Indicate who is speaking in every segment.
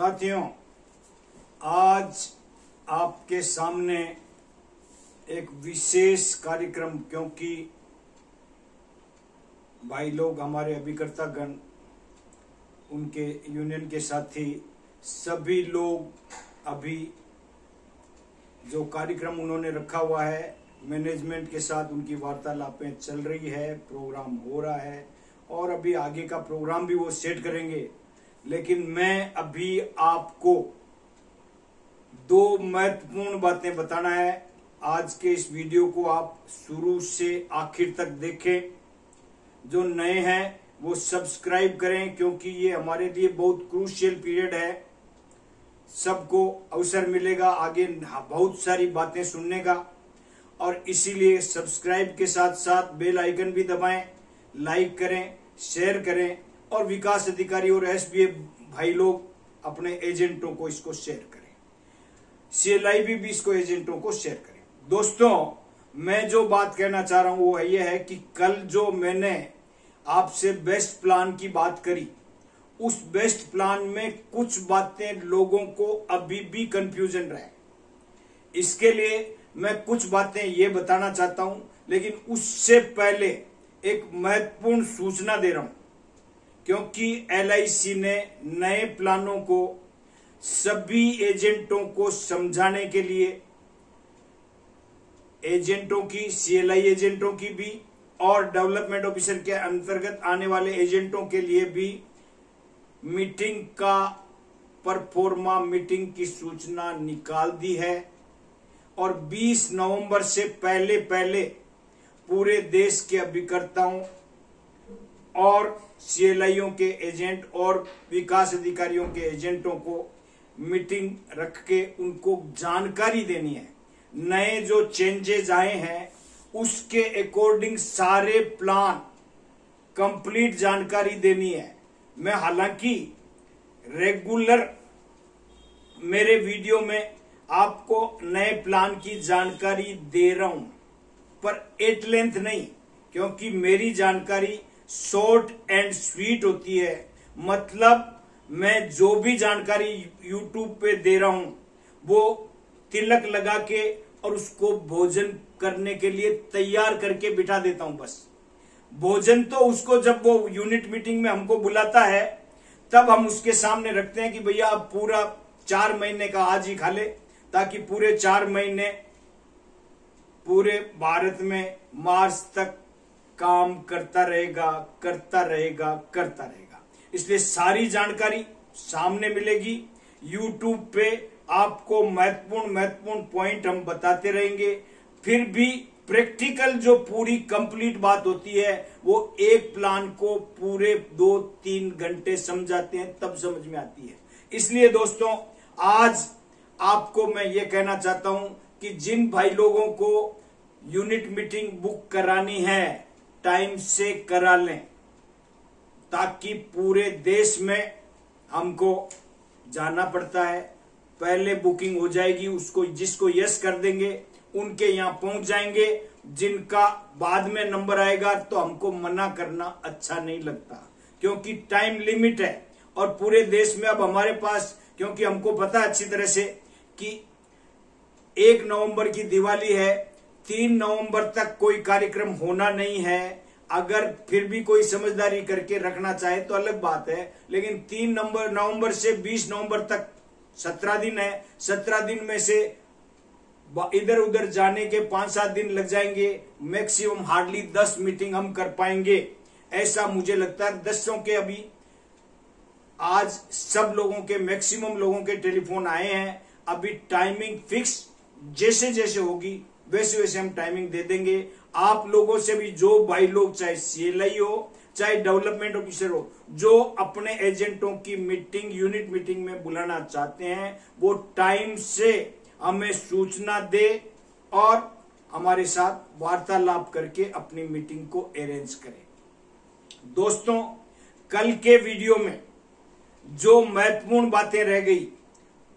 Speaker 1: साथियों, आज आपके सामने एक विशेष कार्यक्रम, क्योंकि भाई लोग हमारे अभिकर्तागण, उनके यूनियन के साथी, सभी लोग अभी जो कार्यक्रम उन्होंने रखा हुआ है मैनेजमेंट के साथ, उनकी वार्तालापें चल रही है, प्रोग्राम हो रहा है और अभी आगे का प्रोग्राम भी वो सेट करेंगे। लेकिन मैं अभी आपको दो महत्वपूर्ण बातें बताना है। आज के इस वीडियो को आप शुरू से आखिर तक देखें। जो नए हैं वो सब्सक्राइब करें, क्योंकि ये हमारे लिए बहुत क्रूशियल पीरियड है। सबको अवसर मिलेगा आगे बहुत सारी बातें सुनने का, और इसीलिए सब्सक्राइब के साथ साथ बेल आइकन भी दबाएं, लाइक करें, शेयर करें और विकास अधिकारी और एसबीए भाई लोग अपने एजेंटों को इसको शेयर करें। सीएलआईबी भी इसको एजेंटों को शेयर करें। दोस्तों, मैं जो बात कहना चाह रहा हूं वो ये है कि कल जो मैंने आपसे बेस्ट प्लान की बात करी, उस बेस्ट प्लान में कुछ बातें लोगों को अभी भी कंफ्यूजन रहे। इसके लिए मैं कुछ बातें ये बताना चाहता हूं, लेकिन उससे पहले एक महत्वपूर्ण सूचना दे रहा हूं, क्योंकि एलआईसी ने नए प्लानों को सभी एजेंटों को समझाने के लिए, एजेंटों की, सीएलआई एजेंटों की भी और डेवलपमेंट ऑफिसर के अंतर्गत आने वाले एजेंटों के लिए भी मीटिंग का परफॉर्मा मीटिंग की सूचना निकाल दी है। और 20 नवंबर से पहले पहले पूरे देश के अभिकर्ताओं और सीएलआईओ के एजेंट और विकास अधिकारियों के एजेंटों को मीटिंग रख के उनको जानकारी देनी है। नए जो चेंजेस आए हैं उसके अकॉर्डिंग सारे प्लान कंप्लीट जानकारी देनी है। मैं हालांकि रेगुलर मेरे वीडियो में आपको नए प्लान की जानकारी दे रहा हूं, पर एट लेंथ नहीं, क्योंकि मेरी जानकारी शॉर्ट एंड स्वीट होती है। मतलब मैं जो भी जानकारी यूट्यूब पे दे रहा हूं वो तिलक लगा के और उसको भोजन करने के लिए तैयार करके बिठा देता हूं। बस भोजन तो उसको जब वो यूनिट मीटिंग में हमको बुलाता है तब हम उसके सामने रखते हैं कि भैया आप पूरा 4 महीने का आज ही खा ले, ताकि पूरे 4 महीने पूरे भारत में मार्च तक काम करता रहेगा, करता रहेगा, करता रहेगा। इसलिए सारी जानकारी सामने मिलेगी यूट्यूब पे। आपको महत्वपूर्ण पॉइंट हम बताते रहेंगे। फिर भी प्रैक्टिकल जो पूरी कंप्लीट बात होती है वो एक प्लान को पूरे 2-3 घंटे समझाते हैं, तब समझ में आती है। इसलिए दोस्तों, आज आपको मैं ये कहना चाहता हूं कि जिन भाई लोगों को यूनिट मीटिंग बुक करानी है टाइम से करा लें, ताकि पूरे देश में हमको जाना पड़ता है। पहले बुकिंग हो जाएगी, उसको जिसको यस कर देंगे उनके यहां पहुंच जाएंगे। जिनका बाद में नंबर आएगा तो हमको मना करना अच्छा नहीं लगता, क्योंकि टाइम लिमिट है। और पूरे देश में अब हमारे पास, क्योंकि हमको पता है अच्छी तरह से कि 1 नवंबर की दिवाली है, 3 नवंबर तक कोई कार्यक्रम होना नहीं है। अगर फिर भी कोई समझदारी करके रखना चाहे तो अलग बात है, लेकिन 3 नवंबर से 20 नवंबर तक 17 दिन है। 17 दिन में से इधर उधर जाने के 5-7 दिन लग जाएंगे। मैक्सिमम हार्डली 10 मीटिंग हम कर पाएंगे, ऐसा मुझे लगता है। 10 के अभी आज सब लोगों के, मैक्सिमम लोगों के टेलीफोन आए हैं। अभी टाइमिंग फिक्स जैसे जैसे होगी वैसे वैसे हम टाइमिंग दे देंगे। आप लोगों से भी, जो भाई लोग, चाहे सीएलआई हो चाहे डेवलपमेंट ऑफिसर हो, जो अपने एजेंटों की मीटिंग, यूनिट मीटिंग में बुलाना चाहते हैं, वो टाइम से हमें सूचना दे और हमारे साथ वार्तालाप करके अपनी मीटिंग को अरेंज करें। दोस्तों, कल के वीडियो में जो महत्वपूर्ण बातें रह गई,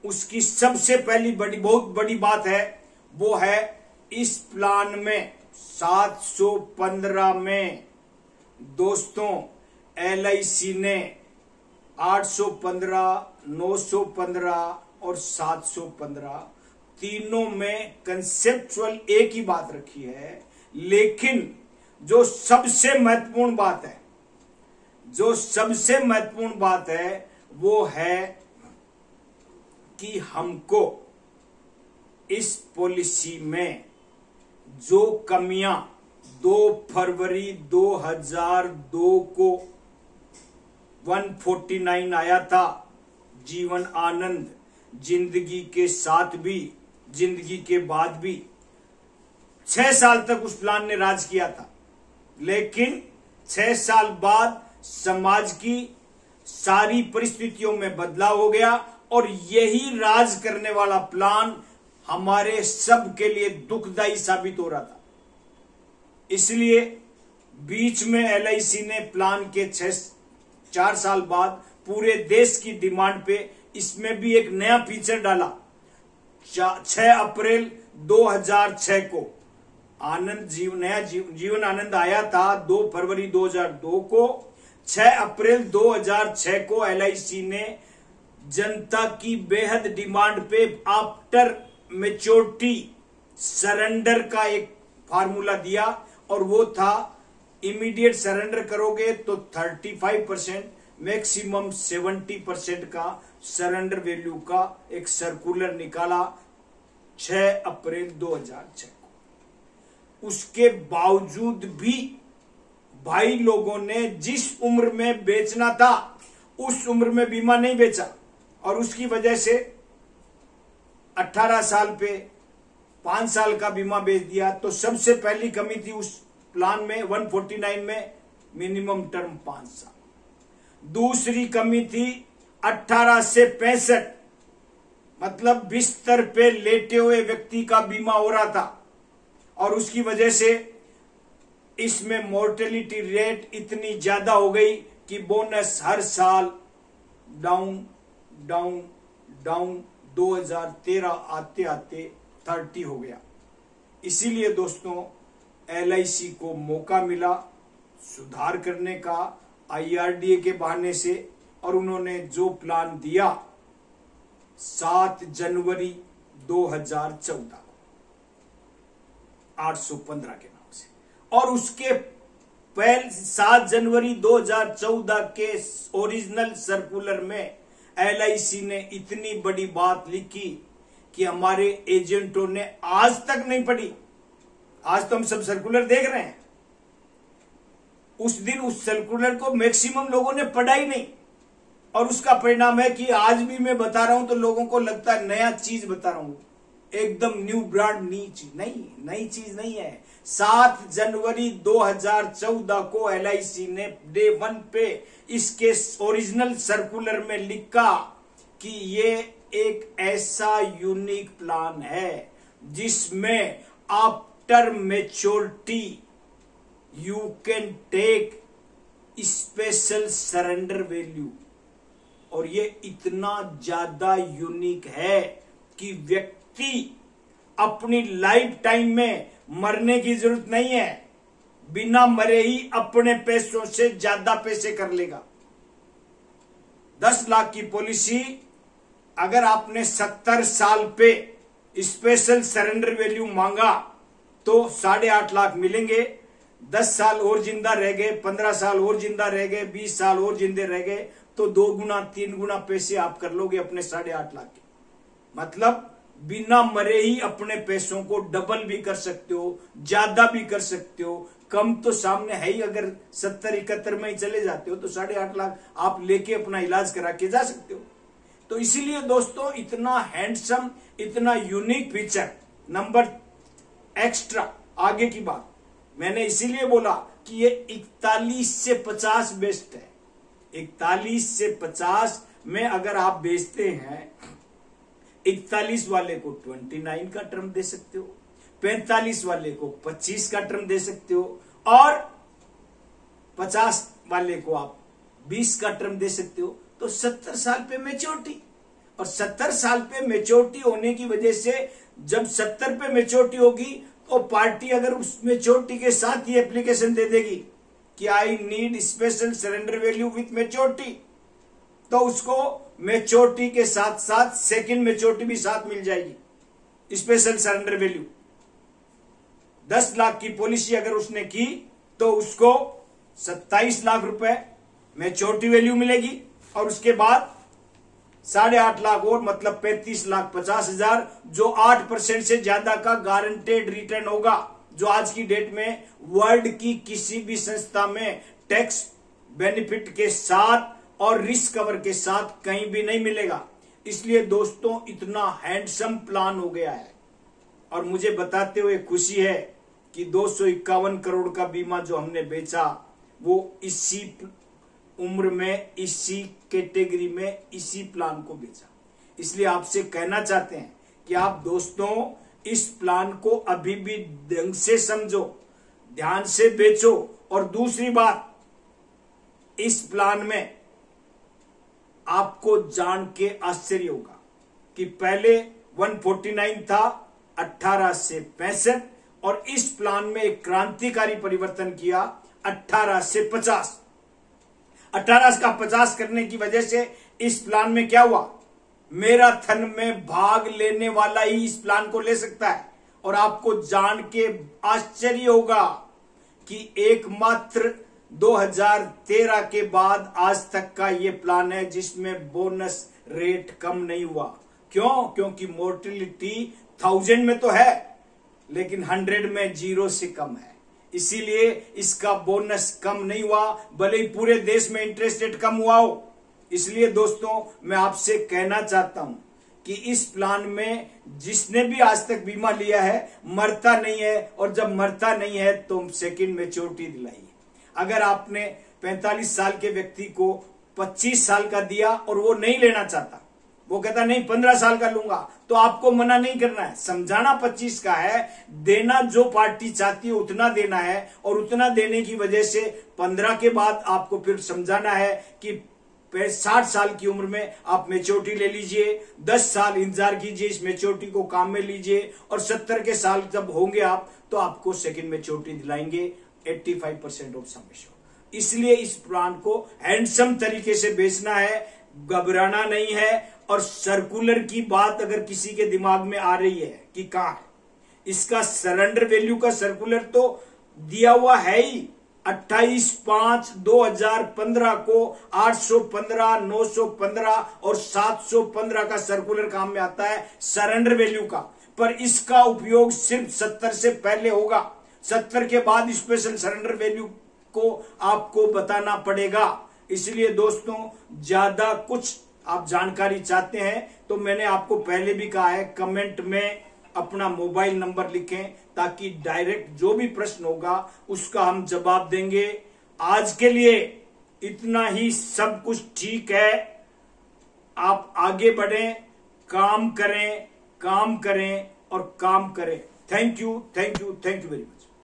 Speaker 1: उसकी सबसे पहली बहुत बड़ी बात है, वो है इस प्लान में 715 में दोस्तों एलआईसी ने 815, 915 और 715 तीनों में कंसेप्चुअल एक ही बात रखी है, लेकिन जो सबसे महत्वपूर्ण बात है वो है कि हमको इस पॉलिसी में जो कमियां 2 फरवरी 2002 को 149 आया था, जीवन आनंद, जिंदगी के साथ भी जिंदगी के बाद भी, 6 साल तक उस प्लान ने राज किया था, लेकिन 6 साल बाद समाज की सारी परिस्थितियों में बदलाव हो गया और यही राज करने वाला प्लान हमारे सब के लिए दुखदाई साबित हो रहा था। इसलिए बीच में एलआईसी ने प्लान के 4 साल बाद पूरे देश की डिमांड पे इसमें भी एक नया फीचर डाला। 6 अप्रैल 2006 को नया जीवन आनंद आया था 2 फरवरी 2002 को। 6 अप्रैल 2006 को एलआईसी ने जनता की बेहद डिमांड पे आफ्टर मैच्योरिटी सरेंडर का एक फार्मूला दिया, और वो था इमीडिएट सरेंडर करोगे तो 35%, मैक्सिमम 70% का सरेंडर वैल्यू का एक सर्कुलर निकाला 6 अप्रैल 2006 को। उसके बावजूद भी भाई लोगों ने जिस उम्र में बेचना था उस उम्र में बीमा नहीं बेचा, और उसकी वजह से 18 साल पे 5 साल का बीमा बेच दिया। तो सबसे पहली कमी थी उस प्लान में 149 में मिनिमम टर्म 5 साल। दूसरी कमी थी 18 से 65, मतलब बिस्तर पे लेटे हुए व्यक्ति का बीमा हो रहा था, और उसकी वजह से इसमें मोर्टेलिटी रेट इतनी ज्यादा हो गई कि बोनस हर साल डाउन डाउन डाउन 2013 आते आते 30 हो गया। इसीलिए दोस्तों एलआईसी को मौका मिला सुधार करने का आईआरडीए के बहाने से, और उन्होंने जो प्लान दिया 7 जनवरी 2014 को 815 के नाम से, और उसके पहले 7 जनवरी 2014 के ओरिजिनल सर्कुलर में एलआईसी ने इतनी बड़ी बात लिखी कि हमारे एजेंटों ने आज तक नहीं पढ़ी। आज तो हम सब सर्कुलर देख रहे हैं, उस दिन उस सर्कुलर को मैक्सिमम लोगों ने पढ़ा ही नहीं, और उसका परिणाम है कि आज भी मैं बता रहा हूं तो लोगों को लगता है नया चीज बता रहा हूं, एकदम न्यू ब्रांड नई चीज नहीं है। 7 जनवरी 2014 को एलआईसी ने डे 1 पे इसके ओरिजिनल सर्कुलर में लिखा कि ये एक ऐसा यूनिक प्लान है जिसमें after maturity you can take special surrender value, और ये इतना ज्यादा यूनिक है कि व्यक्ति अपनी लाइफ टाइम में मरने की जरूरत नहीं है, बिना मरे ही अपने पैसों से ज्यादा पैसे कर लेगा। 10 लाख की पॉलिसी अगर आपने 70 साल पे स्पेशल सरेंडर वैल्यू मांगा तो 8.5 लाख मिलेंगे। 10 साल और जिंदा रह गए, 15 साल और जिंदा रह गए, 20 साल और जिंदे रह गए तो 2 गुना 3 गुना पैसे आप कर लोगे अपने 8.5 लाख के। मतलब बिना मरे ही अपने पैसों को डबल भी कर सकते हो, ज्यादा भी कर सकते हो। कम तो सामने है ही, अगर 70-71 में ही चले जाते हो तो 8.5 लाख आप लेके अपना इलाज करा के जा सकते हो। तो इसीलिए दोस्तों इतना हैंडसम, इतना यूनिक फीचर, नंबर एक्स्ट्रा, आगे की बात मैंने इसीलिए बोला कि ये 41 से 50 बेस्ट है। 41 से 50 में अगर आप बेचते हैं, 41 वाले को 29 का टर्म दे सकते हो, 45 वाले को 25 का टर्म दे सकते हो, और 50 वाले को आप 20 का टर्म दे सकते हो। तो 70 साल पे मैच्योरिटी, और 70 साल पे मैच्योरिटी होने की वजह से जब 70 पे मैच्योरिटी होगी तो पार्टी अगर उस मैच्योरिटी के साथ ही एप्लीकेशन दे देगी कि I need special surrender value with maturity, तो उसको मैच्योरिटी के साथ साथ सेकंड मैच्योरिटी भी साथ मिल जाएगी। स्पेशल सरेंडर वैल्यू 10 लाख की पॉलिसी अगर उसने की तो उसको 27 लाख रुपए मैच्योरिटी वैल्यू मिलेगी, और उसके बाद 8.5 लाख और मतलब 35,50,000 जो 8% से ज्यादा का गारंटेड रिटर्न होगा, जो आज की डेट में वर्ल्ड की किसी भी संस्था में टैक्स बेनिफिट के साथ और रिस्क कवर के साथ कहीं भी नहीं मिलेगा। इसलिए दोस्तों इतना हैंडसम प्लान हो गया है, और मुझे बताते हुए खुशी है कि 251 करोड़ का बीमा जो हमने बेचा वो इसी उम्र में, इसी कैटेगरी में, इसी प्लान को बेचा। इसलिए आपसे कहना चाहते हैं कि आप दोस्तों इस प्लान को अभी भी ढंग से समझो, ध्यान से बेचो। और दूसरी बात, इस प्लान में आपको जान के आश्चर्य होगा कि पहले 149 था 18 से 65, और इस प्लान में एक क्रांतिकारी परिवर्तन किया 18 से 50। 18 का 50 करने की वजह से इस प्लान में क्या हुआ, मैराथन में भाग लेने वाला ही इस प्लान को ले सकता है। और आपको जान के आश्चर्य होगा कि एकमात्र 2013 के बाद आज तक का ये प्लान है जिसमें बोनस रेट कम नहीं हुआ। क्यों? क्योंकि मोर्टेलिटी 1000 में तो है लेकिन 100 में 0 से कम है, इसीलिए इसका बोनस कम नहीं हुआ, भले ही पूरे देश में इंटरेस्ट रेट कम हुआ हो। इसलिए दोस्तों मैं आपसे कहना चाहता हूं कि इस प्लान में जिसने भी आज तक बीमा लिया है मरता नहीं है, और जब मरता नहीं है तो सेकंड मैच्योरिटी दिलाइए। अगर आपने 45 साल के व्यक्ति को 25 साल का दिया और वो नहीं लेना चाहता, वो कहता नहीं 15 साल का लूंगा, तो आपको मना नहीं करना है, समझाना 25 का है, देना जो पार्टी चाहती है उतना देना है, और उतना देने की वजह से 15 के बाद आपको फिर समझाना है कि 60 साल की उम्र में आप मैच्योरिटी ले लीजिए, 10 साल इंतजार कीजिए, इस मैच्योरिटी को काम में लीजिए, और 70 के साल जब होंगे आप तो आपको सेकंड मैच्योरिटी दिलाएंगे 85% ऑफ सम एश्योर्ड। इसलिए इस प्लान को हैंडसम तरीके से बेचना है, घबराना नहीं है। और सर्कुलर की बात अगर किसी के दिमाग में आ रही है कि कहां है, इसका सरेंडर वैल्यू का सर्कुलर तो दिया हुआ है ही। 28/5/2015 को 815, 915 और 715 का सर्कुलर काम में आता है सरेंडर वैल्यू का, पर इसका उपयोग सिर्फ 70 से पहले होगा। 70 के बाद स्पेशल सरेंडर वैल्यू को आपको बताना पड़ेगा। इसलिए दोस्तों ज्यादा कुछ आप जानकारी चाहते हैं तो मैंने आपको पहले भी कहा है, कमेंट में अपना मोबाइल नंबर लिखें ताकि डायरेक्ट जो भी प्रश्न होगा उसका हम जवाब देंगे। आज के लिए इतना ही, सब कुछ ठीक है। आप आगे बढ़ें, काम करें, काम करें और काम करें। Thank you, thank you, thank you very much.